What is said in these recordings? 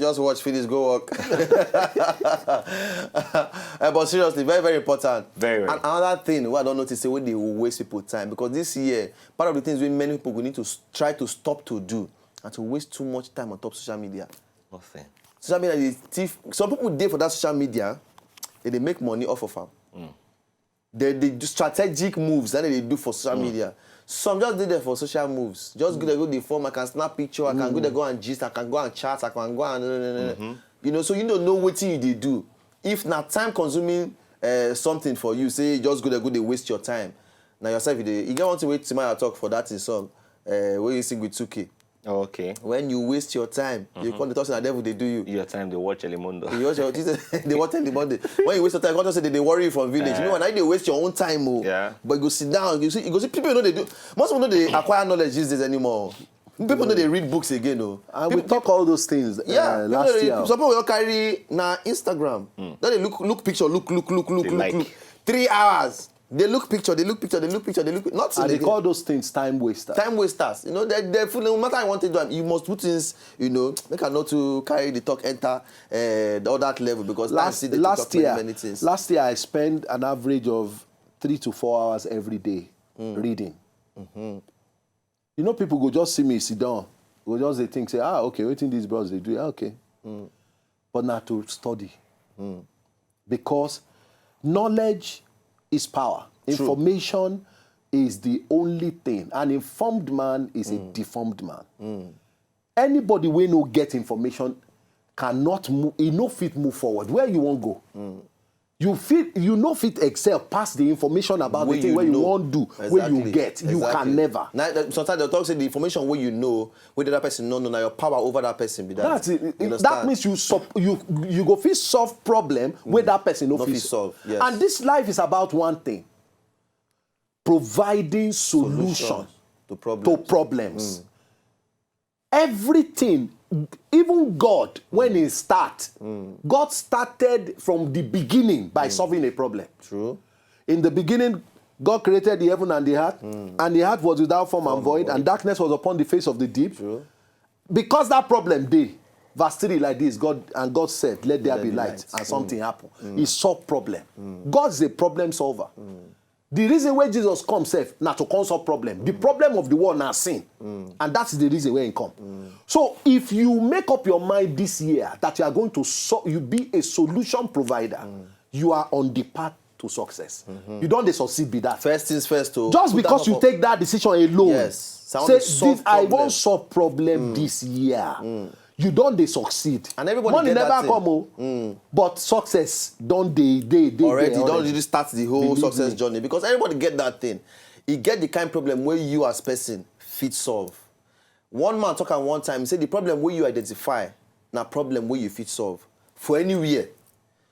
just watch, finish, go work. But seriously, very, very important. Very, very. And another thing I don't notice is when they will waste people's time. Because this year, part of the things many people will need to try to stop to do and to waste too much time on top social media. Nothing. Social media is thief. Some people there for that social media, they make money off of them. They do strategic moves that they do for social media. Some just did it for social moves. Just go the form, I can snap picture, I can go and gist, I can go and chat, I can go and you know, so you don't know what thing they do. If not time consuming something for you, say just go they waste your time. Now yourself, you don't want to wait tomorrow talk for that in song where you sing with 2K. Oh, okay. When you waste your time, you come to talk to the devil, they do you. Your time, they watch Elimundo. They watch Elimundo. When you waste your time, God just say they worry you from village. You know, when they waste your own time, but you go sit down, you go see people know they do. Most people know they acquire knowledge these days anymore. People know they read books again, And we talk all those things last year. Some people will carry Instagram. Then they look picture, look. 3 hours. They look picture. Not and they call those things time wasters. Time wasters. You know, they're full. No matter what you want to do, you must put things, you know, make a note to carry the talk, enter all that level because last year I spent an average of 3 to 4 hours every day reading. You know, people go just see me sit down. Go just they think, say, okay, what in these brothers they do? Okay. But not to study. Because knowledge is power. True. Information is the only thing. An informed man is a deformed man. Anybody we no get information cannot move, he no fit move forward. Where you won't go? You no fit excel past the information about the thing where you won't do, where you get. You can never. Now, sometimes they talk say the information where you know, where the other person know, now your power over that person be that. That's it. That means you go fit solve problem where that person no fit solve. Yes. And this life is about one thing: providing solution to problems. Everything, even God, when he God started from the beginning by solving a problem. True. In the beginning, God created the heaven and the earth, and the earth was without form and void, and darkness was upon the face of the deep. True. Because that problem verse 3 like this, God said, let there be light, and something happened. He solved problem. God is a problem solver. The reason why Jesus comes now to solve problem. The problem of the world now sin. And that's the reason why he come. So if you make up your mind this year that you are going to you be a solution provider, you are on the path to success. You don't succeed with that. First things first. Just because you take that decision alone. Yes. Say, I won't solve problem this year. You don't succeed. And everybody money get never that come, but success don't they already don't really start the whole success journey because everybody get that thing. You get the kind of problem where you as person fit solve. One man talk at one time, he said the problem where you identify na problem where you fit solve for anywhere.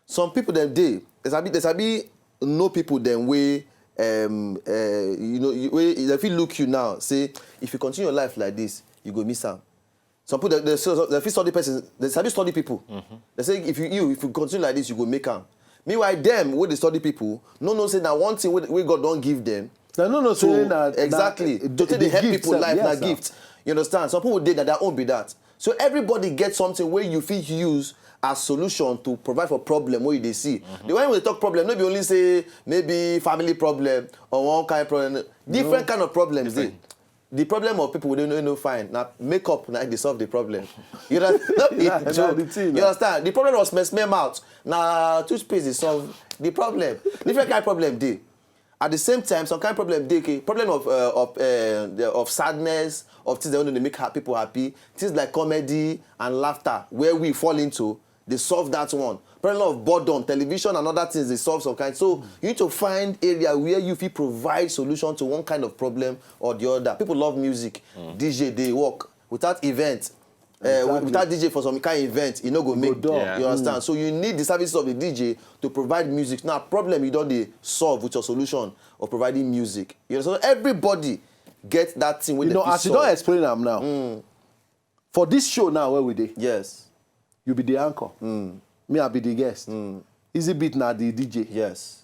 Some people them there's a bit no people them way you know if you look you now say if you continue your life like this you go miss out. Some people they study person, they study people. They say if you continue like this, you go make them. Meanwhile, them when they study people, no say that one thing we God don't give them. No, saying that exactly. They help people life that gift. You understand? Some people did that won't be that. So everybody gets something where you feel use as solution to provide for problem where they see. The way we talk problem, maybe only say maybe family problem or one kind of problem, different kind of problems. The problem of people we don't know fine. Now makeup now they solve the problem. You know, you understand? The problem was smear mouth. Now toothpaste they solve the problem. Different kind of problem they. At the same time, some kind of problem they problem of sadness, of things that want to make people happy, things like comedy and laughter, where we fall into, they solve that one. Problem of boredom, television and other things, they solve some kind. So you need to find area where you feel provide solution to one kind of problem or the other. People love music. DJ, they work. Without event, without DJ for some kind of event, you know go make. You understand? So you need the services of the DJ to provide music. Now, problem you don't solve with your solution of providing music. You know, so everybody get that thing when you know, as you don't explain them now. For this show now, where we dey? Yes. You be the anchor. Me, I be the guest. Easy beat now the DJ. Yes.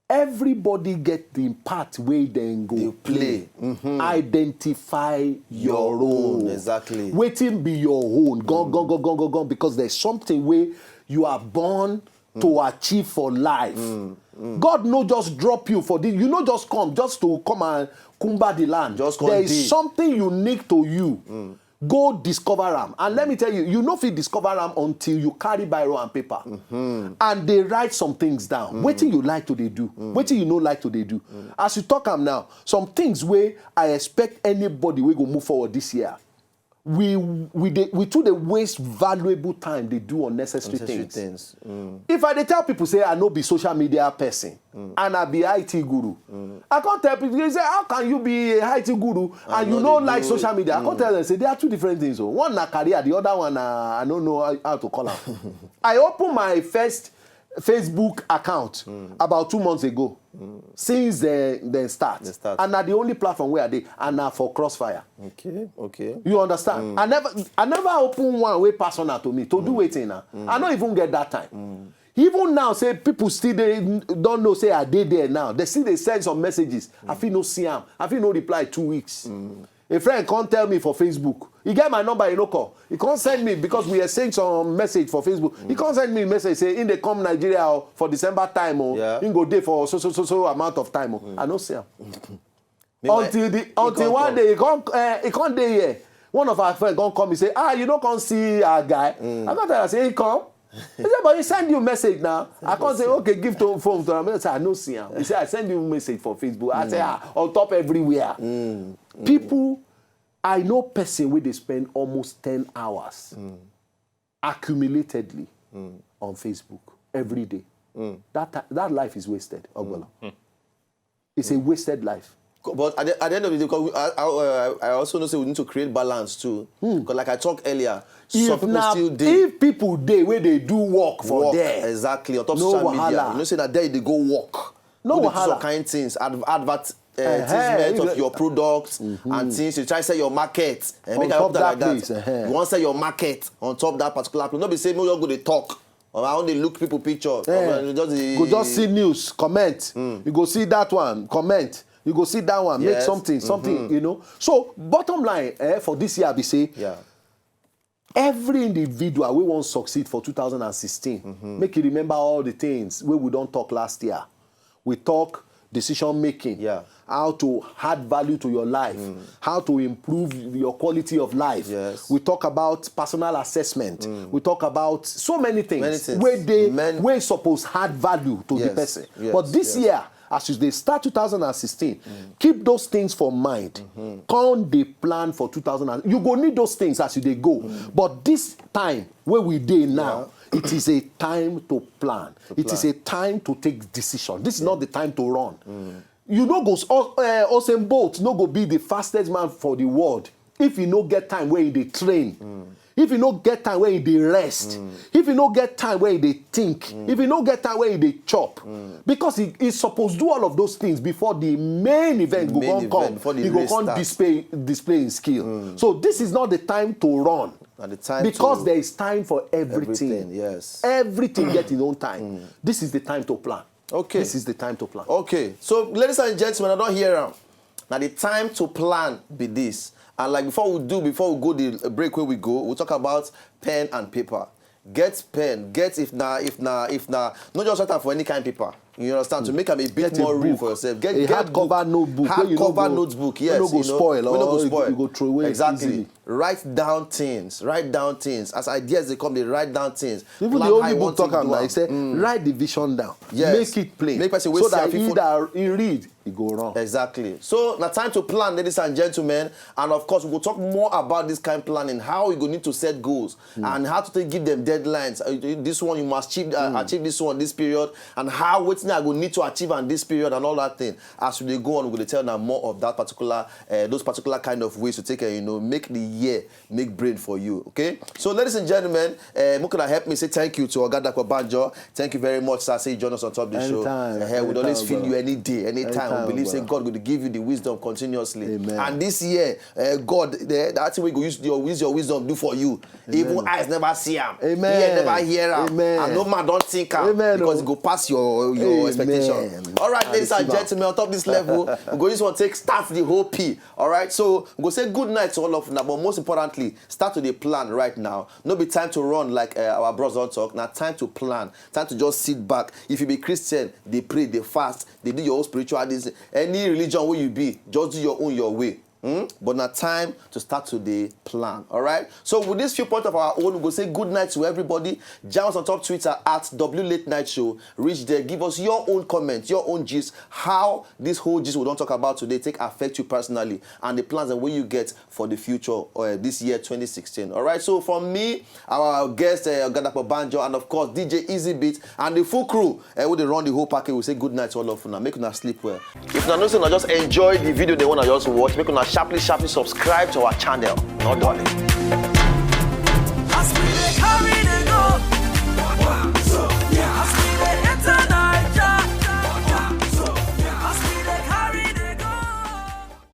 everybody get the part where they go play. Identify your own. Exactly. Waiting be your own. Go, because there's something where you are born to achieve for life. God no just drop you for this. You no just come just to come and kumba the land. There is something unique to you. Go discover them. And let me tell you, you know if you discover them until you carry biro and paper. And they write some things down. What do you like to they do? What do you know like to they do? As you talk them now, some things where I expect anybody will go move forward this year. We took the waste valuable time they do unnecessary things. If I tell people say I no be social media person and I be IT guru, I can't tell people, they say how can you be a IT guru and you don't like social media? I can't tell them, say they are two different things. One na career, the other one I don't know how to call it. I opened my first Facebook account about 2 months ago. Since they start. And na the only platform where they and now for Crossfire. Okay. You understand? I never open one way personal to me to do waiting now. I don't even get that time. Even now, say people still they don't know say I did there now. They see they send some messages. I feel no see them. I feel no reply 2 weeks. A friend can't tell me for Facebook. He get my number, he no call. He can't send me because we exchange some message for Facebook. He can't send me a message say in the come Nigeria for December time or in go day for so amount of time. I don't see him. Until one day he can't day here. One of our friends gonna come and say, you don't come see our guy. I can't tell her, say he come. He said, but he send you a message now. I can't say, okay, give to phone to him. I say, I don't see him. He said, I send you a message for Facebook. I say, on top everywhere. People, I know person where they spend almost 10 hours accumulatedly on Facebook every day. That life is wasted, Ogbola. It's a wasted life. But at the end of the day, because I also know say we need to create balance too. Because like I talked earlier, some people still day. If people day where they do work for there. Exactly, on top no social wahala. media. You know say that there they go work. No do wahala. some kind things, advertisement of your products and things. You try to sell your market. And make top like that that. You want to sell your market on top that particular place. Not be saying no, you're going to talk. Or I only look people picture. Go just see news, comment. You go see that one, comment. You go see that one, make something, you know. So, bottom line, for this year, I be say, every individual we want to succeed for 2016, make you remember all the things we don't talk last year. We talk decision making, how to add value to your life, how to improve your quality of life. We talk about personal assessment. We talk about so many things. Where they supposed to add value to the person. But this year, as they start 2016, keep those things for mind. Can't they plan for 2000? You go need those things as they go. But this time where we dey now, it is a time to plan. It is a time to take decision. This is not the time to run. You know, Usain Bolt no go be the fastest man for the world if you no get time where they train. If you no get time where they rest, if you no get time where they think, if you no get time where they chop, because he's supposed to do all of those things before the main event go come. He go come display his skill. So this is not the time to run. Because there is time for everything. Everything gets its own time. This is the time to plan. This is the time to plan. So ladies and gentlemen, I don't hear them. Now the time to plan be this. And like before we go the break where we go, we'll talk about pen and paper. Get pen, if not just write for any kind of paper. You understand? To make them a bit more real for yourself. Get hardcover notebook. Hardcover notebook, yes. No go spoil. No go spoil. You go throw away exactly. Easily. Write down things. As ideas they come, they write down things. Even the only book talk about it say write the vision down. Make it plain. Make person so that he read, he go wrong. Exactly. So now time to plan, ladies and gentlemen. And of course, we will talk more about this kind of planning, how you go need to set goals and how to give them deadlines. This one you must achieve this one this period, and how what's I go need to achieve on this period and all that thing. As we go on, we're going to tell now more of that particular, those particular kind of ways to take make the year make brain for you. Okay. So, ladies and gentlemen, Mukuna help me say thank you to Ogadakwa Banjo. Thank you very much, sir. Say join us on top of the show. We'd always feel you any day, anytime. and believe say God will give you the wisdom continuously. Amen. And this year, God, that thing we go use your wisdom do for you. Amen. Even eyes never see him. Amen. Ear never hear him. Amen. And no man don't think him. Amen. Because it go past your Amen. expectation. All right, ladies and gentlemen, on top of this level, we go use one take start the whole P. All right, so we go say good night to all of you now, but most importantly, start to the plan right now. No be time to run like our brothers don't talk. Now time to plan. Time to just sit back. If you be Christian, they pray, they fast, they do your own spirituality. Any religion where you be, just do your own your way. But now time to start to the plan. All right. So with this few points of our own, we go say good night to everybody. Join us on top Twitter at W Late Night Show. Reach there, give us your own comments, your own gist, how this whole gist we don't talk about today take affect you personally, and the plans and what you get for the future this year 2016. All right. So from me, our guest Ogadapo Banjo, and of course DJ Easy Beat and the full crew, who they run the whole package, we say good night to all of you now. Make you sleep well. If you know, just enjoy the video they want to just watch. Make you sharply subscribe to our channel. Not darling.